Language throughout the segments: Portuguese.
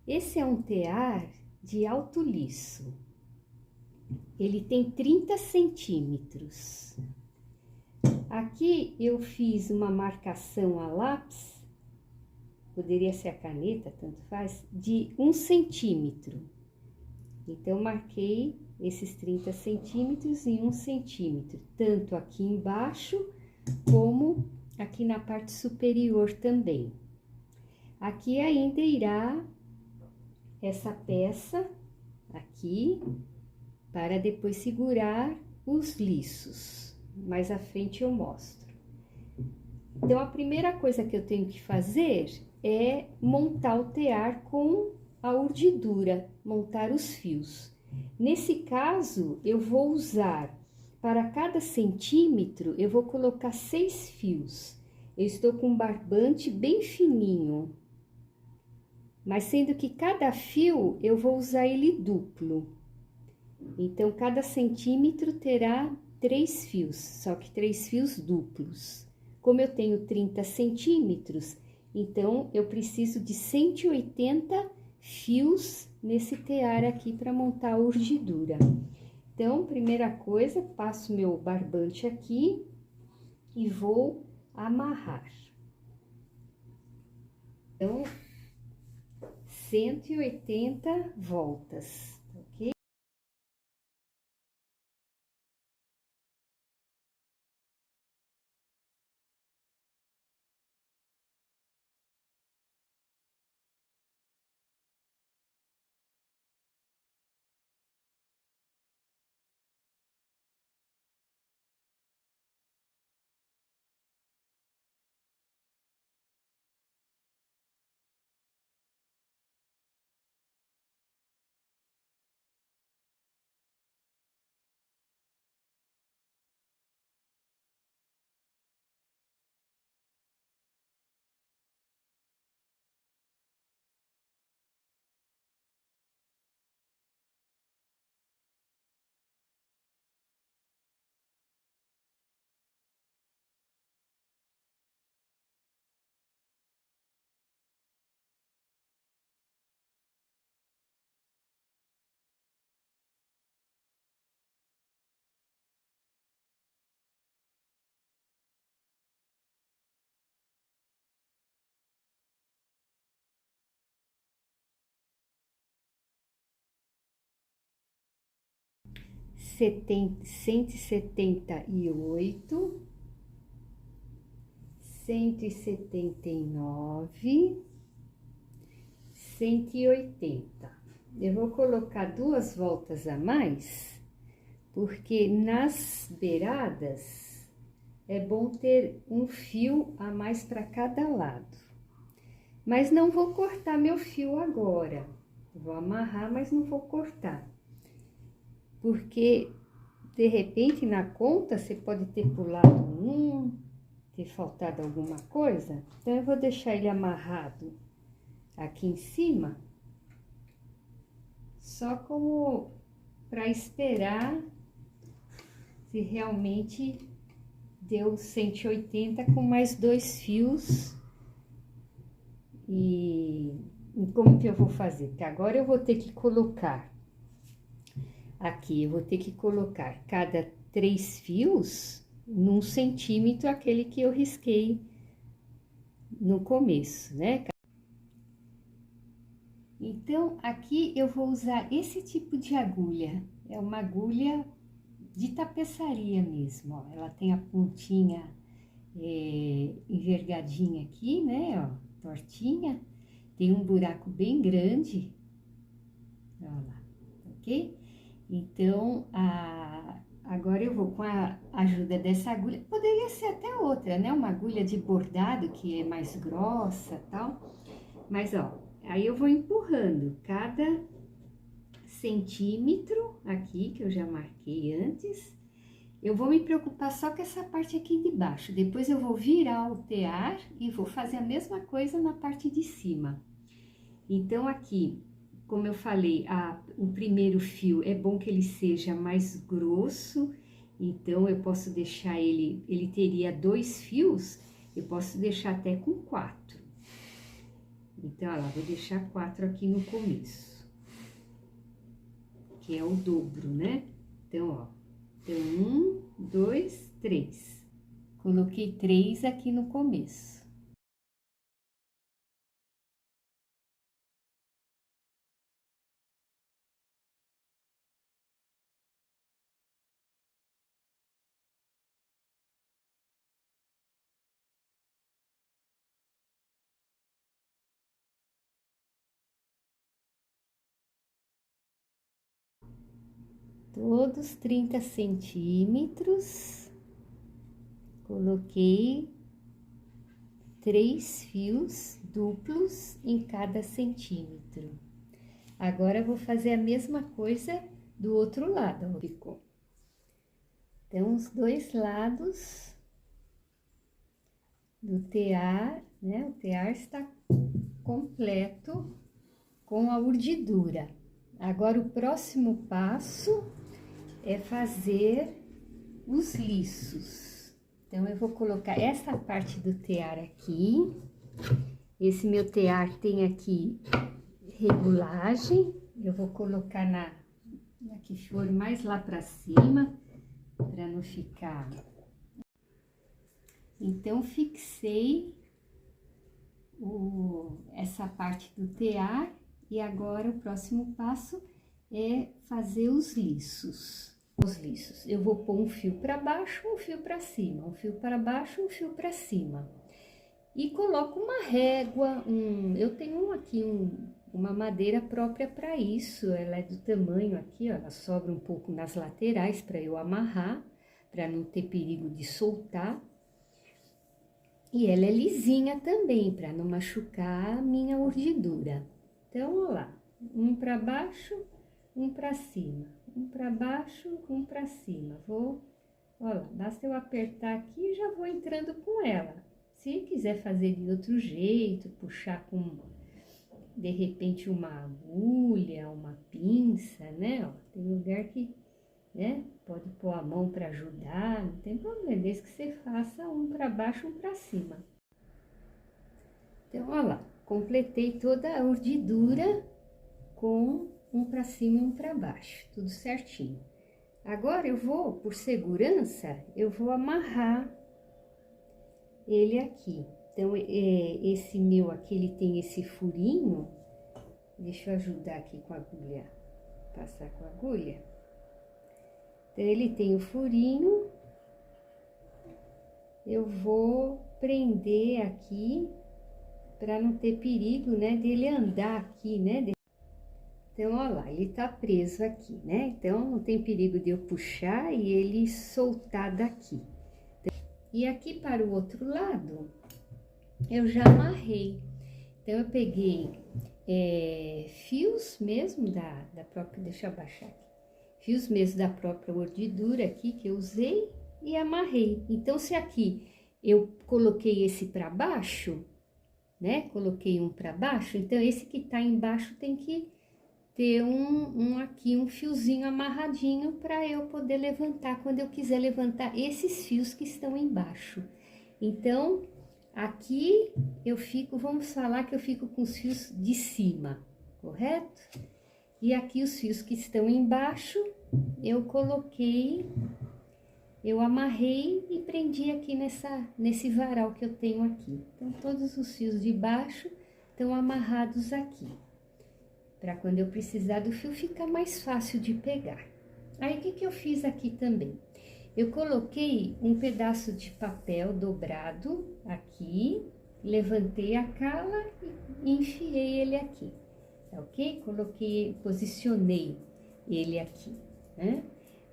Esse é um tear de alto liço. Ele tem 30 centímetros. Aqui eu fiz uma marcação a lápis, poderia ser a caneta, tanto faz, de 1 centímetro. Então, marquei esses 30 centímetros em 1 centímetro, tanto aqui embaixo como aqui na parte superior também. Aqui ainda irá essa peça aqui, para depois segurar os liços. Mais à frente eu mostro. Então, a primeira coisa que eu tenho que fazer é montar o tear com a urdidura, montar os fios. Nesse caso, eu vou usar, para cada centímetro, eu vou colocar 6 fios. Eu estou com um barbante bem fininho, mas sendo que cada fio eu vou usar ele duplo. Então, cada centímetro terá 3 fios, só que 3 fios duplos. Como eu tenho 30 centímetros, então eu preciso de 180 fios nesse tear aqui para montar a urdidura. Então, primeira coisa, passo meu barbante aqui e vou amarrar. Então, 180 voltas, ok? Cento e setenta e oito, 179, 180. Eu vou colocar 2 voltas a mais, porque nas beiradas é bom ter um fio a mais para cada lado. Mas não vou cortar meu fio agora. Vou amarrar, mas não vou cortar. Porque, de repente, na conta, você pode ter pulado um, ter faltado alguma coisa. Então, eu vou deixar ele amarrado aqui em cima, só como para esperar se realmente deu 180 com mais 2 fios. E como que eu vou fazer? Porque agora eu vou ter que colocar aqui, eu vou ter que colocar cada 3 fios num centímetro, aquele que eu risquei no começo, né? Então, aqui eu vou usar esse tipo de agulha, é uma agulha de tapeçaria mesmo, ó. Ela tem a pontinha envergadinha aqui, né, ó, tortinha, tem um buraco bem grande, ó lá, ok? Então, agora eu vou com a ajuda dessa agulha, poderia ser até outra, né, uma agulha de bordado que é mais grossa e tal, mas ó, aí eu vou empurrando cada centímetro aqui, que eu já marquei antes. Eu vou me preocupar só com essa parte aqui de baixo, depois eu vou virar o tear e vou fazer a mesma coisa na parte de cima. Então, aqui, como eu falei, o primeiro fio é bom que ele seja mais grosso, então eu posso deixar ele teria 2 fios, eu posso deixar até com 4. Então, olha lá, vou deixar 4 aqui no começo, que é o dobro, né? Então, ó, então 1, 2, 3. Coloquei 3 aqui no começo. Todos 30 centímetros, coloquei 3 fios duplos em cada centímetro. Agora, eu vou fazer a mesma coisa do outro lado, ó, ficou. Então, os dois lados do tear, né? O tear está completo com a urdidura. Agora, o próximo passo é fazer os liços. Então, eu vou colocar essa parte do tear aqui. Esse meu tear tem aqui regulagem. Eu vou colocar na que for mais lá pra cima, para não ficar. Então, fixei essa parte do tear. E agora, o próximo passo é fazer os liços. Os liços, eu vou pôr um fio para baixo, um fio para cima, um fio para baixo, um fio para cima. E coloco uma régua, eu tenho aqui uma madeira própria para isso, ela é do tamanho aqui, ó, ela sobra um pouco nas laterais para eu amarrar, para não ter perigo de soltar. E ela é lisinha também, para não machucar a minha urdidura. Então, ó lá, um para baixo, um para cima, um para baixo, um para cima. Vou, ó lá, basta eu apertar aqui e já vou entrando com ela. Se quiser fazer de outro jeito, puxar com, de repente, uma agulha, uma pinça, né? Ó, tem lugar que, né, pode pôr a mão para ajudar, não tem problema, desde que você faça um para baixo, um para cima. Então, ó lá, completei toda a urdidura com um para cima e um para baixo, tudo certinho. Agora, eu vou, por segurança, eu vou amarrar ele aqui. Então, esse meu aqui, ele tem esse furinho. Deixa eu ajudar aqui com a agulha, passar com a agulha. Então, ele tem o furinho. Eu vou prender aqui, para não ter perigo, né, dele andar aqui, né? Então, ó lá, ele tá preso aqui, né? Então, não tem perigo de eu puxar e ele soltar daqui. E aqui para o outro lado, eu já amarrei. Então, eu peguei fios mesmo da própria, deixa eu abaixar aqui. Fios mesmo da própria urdidura aqui que eu usei e amarrei. Então, se aqui eu coloquei esse para baixo, né? Coloquei um para baixo, então esse que tá embaixo tem que ter aqui um fiozinho amarradinho para eu poder levantar quando eu quiser levantar esses fios que estão embaixo. Então, aqui eu fico, vamos falar que eu fico com os fios de cima, correto? E aqui os fios que estão embaixo, eu coloquei, eu amarrei e prendi aqui nesse varal que eu tenho aqui. Então, todos os fios de baixo estão amarrados aqui, para quando eu precisar do fio ficar mais fácil de pegar. Aí, o que eu fiz aqui também? Eu coloquei um pedaço de papel dobrado aqui, levantei a cala e enfiei ele aqui, tá ok? Coloquei, posicionei ele aqui, né?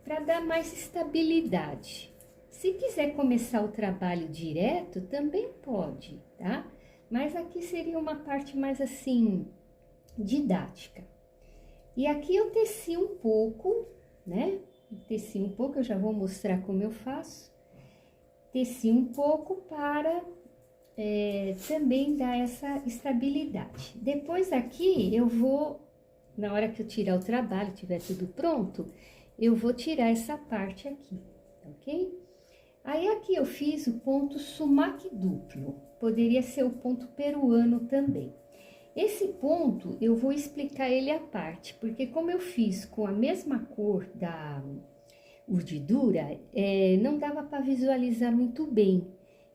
Para dar mais estabilidade. Se quiser começar o trabalho direto, também pode, tá? Mas aqui seria uma parte mais assim, didática. E aqui eu teci um pouco, né? Teci um pouco, eu já vou mostrar como eu faço. Teci um pouco para também dar essa estabilidade. Depois aqui eu vou, na hora que eu tirar o trabalho, tiver tudo pronto, eu vou tirar essa parte aqui, ok? Aí aqui eu fiz o ponto sumac duplo, poderia ser o ponto peruano também. Esse ponto eu vou explicar ele à parte, porque como eu fiz com a mesma cor da urdidura, não dava para visualizar muito bem.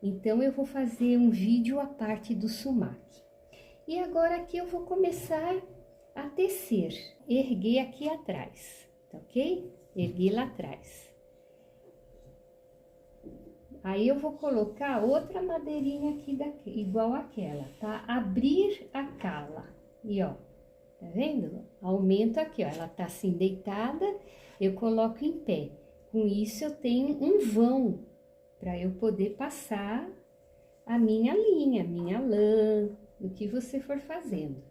Então eu vou fazer um vídeo à parte do sumac. E agora aqui eu vou começar a tecer, erguer aqui atrás, tá ok? Erguer lá atrás. Aí eu vou colocar outra madeirinha aqui igual aquela, tá? Abrir a cala. E ó, tá vendo? Aumento aqui, ó. Ela tá assim deitada, eu coloco em pé. Com isso eu tenho um vão para eu poder passar a minha linha, minha lã, o que você for fazendo.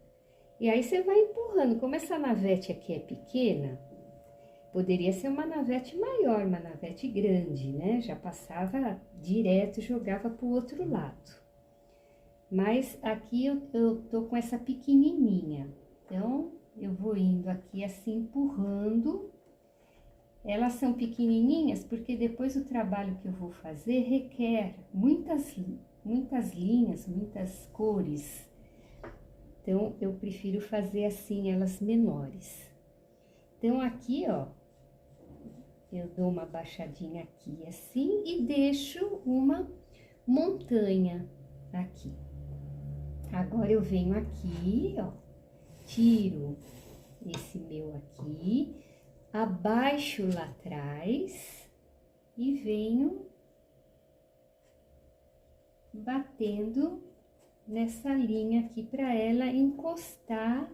E aí você vai empurrando. Como essa navete aqui é pequena, poderia ser uma navete maior, uma navete grande, né? Já passava direto e jogava pro outro lado. Mas aqui eu tô com essa pequenininha. Então, eu vou indo aqui assim, empurrando. Elas são pequenininhas porque depois o trabalho que eu vou fazer requer muitas linhas, muitas cores. Então, eu prefiro fazer assim, elas menores. Então, aqui, ó, eu dou uma baixadinha aqui assim e deixo uma montanha aqui. Agora, eu venho aqui, ó, tiro esse meu aqui, abaixo lá atrás e venho batendo nessa linha aqui para ela encostar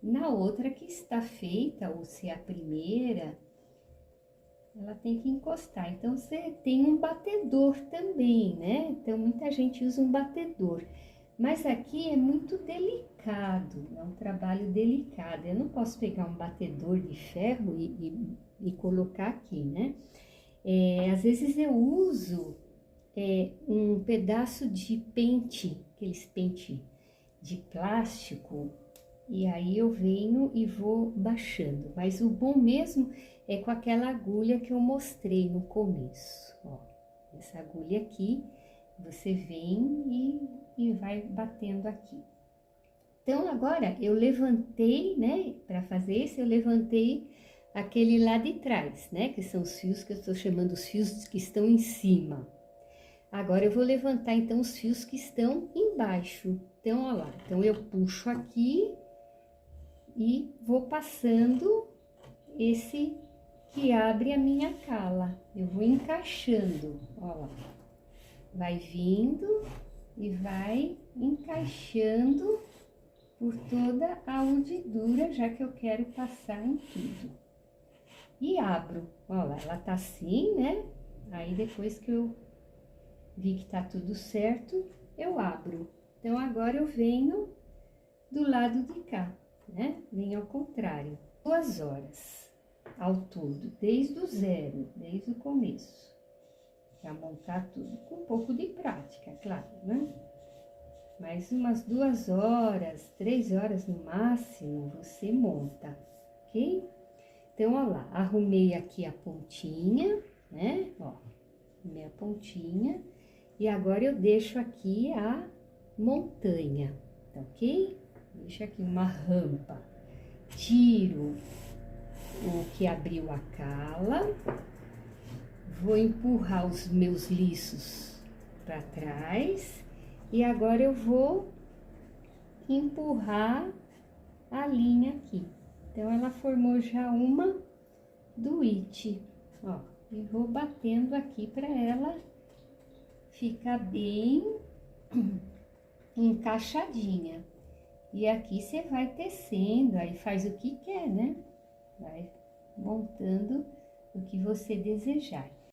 na outra que está feita, ou se é a primeira, ela tem que encostar. Então, você tem um batedor também, né? Então, muita gente usa um batedor. Mas aqui é muito delicado, é um trabalho delicado. Eu não posso pegar um batedor de ferro e colocar aqui, né? Às vezes eu uso um pedaço de pente, aqueles pente de plástico, e aí eu venho e vou baixando. Mas o bom mesmo é com aquela agulha que eu mostrei no começo, ó. Essa agulha aqui, você vem e vai batendo aqui. Então, agora eu levantei, né, para fazer isso, eu levantei aquele lá de trás, né, que são os fios que eu estou chamando os fios que estão em cima. Agora, eu vou levantar, então, os fios que estão embaixo. Então, ó lá, então eu puxo aqui e vou passando esse que abre a minha cala. Eu vou encaixando, ó lá. Vai vindo e vai encaixando por toda a urdidura, já que eu quero passar em tudo. E abro, ó lá, ela tá assim, né? Aí, depois que eu vi que tá tudo certo, eu abro. Então, agora eu venho do lado de cá, né? Venho ao contrário. 2 horas ao todo, desde o zero, desde o começo. Pra montar tudo, com um pouco de prática, claro, né? Mas umas 2 horas, 3 horas no máximo, você monta, ok? Então, ó lá, arrumei aqui a pontinha, né? Ó, arrumei a pontinha. E agora eu deixo aqui a montanha, tá ok? Deixo aqui uma rampa. Tiro o que abriu a cala. Vou empurrar os meus liços para trás. E agora eu vou empurrar a linha aqui. Então, ela formou já uma do it, ó. E vou batendo aqui para ela ficar bem encaixadinha. E aqui você vai tecendo, aí faz o que quer, né? Vai montando o que você desejar.